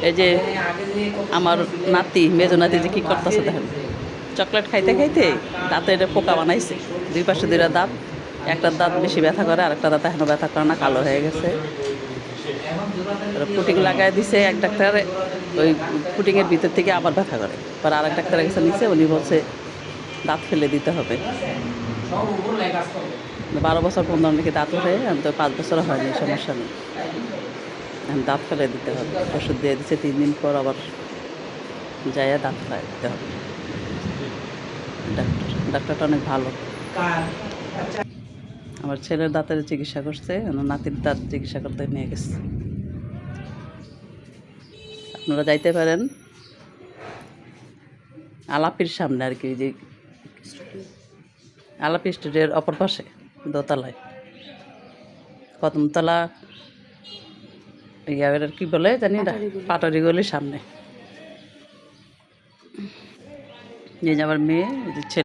এই যে আমার নাতি মেজো নাতি যে কী করতেছে দেখেন, চকলেট খাইতে খাইতে দাঁতে এটা পোকা বানাইছে। দুই পাশে দুইটা দাঁত, একটা দাঁত বেশি ব্যথা করে, আরেকটা দাঁত এখনও ব্যথা করে না, কালো হয়ে গেছে। পুটিং লাগাই দিছে এক ডাক্তার, ওই পুটিংয়ের ভিতর থেকে আবার ব্যথা করে। পর আরেক ডাক্তারের কাছে নিচে, উনি বলছে দাঁত ফেলে দিতে হবে। 12 বছর 15 নাকি দাঁত ওঠে, আমি তো 5 বছর হয়নি, সমস্যা নেই, দাঁত ফেলে দিতে হবে। ওষুধ দিয়ে দিচ্ছে, 3 দিন পর আবার যাইয়া দাঁত ফেলে দিতে হবে। ডাক্তারটা অনেক ভালো। আমার ছেলের দাঁতের চিকিৎসা করছে, নাতির দাঁত চিকিৎসা করতে নিয়ে গেছে। আপনারা যাইতে পারেন আলাপির সামনে আর কি, যে আলাপি স্টুডিওর অপর পাশে দোতলায়, কদমতলা ইয়ার কি বলে জানি না, পাটরি গলির সামনে। এই যে আমার মেয়ে, ছেলে।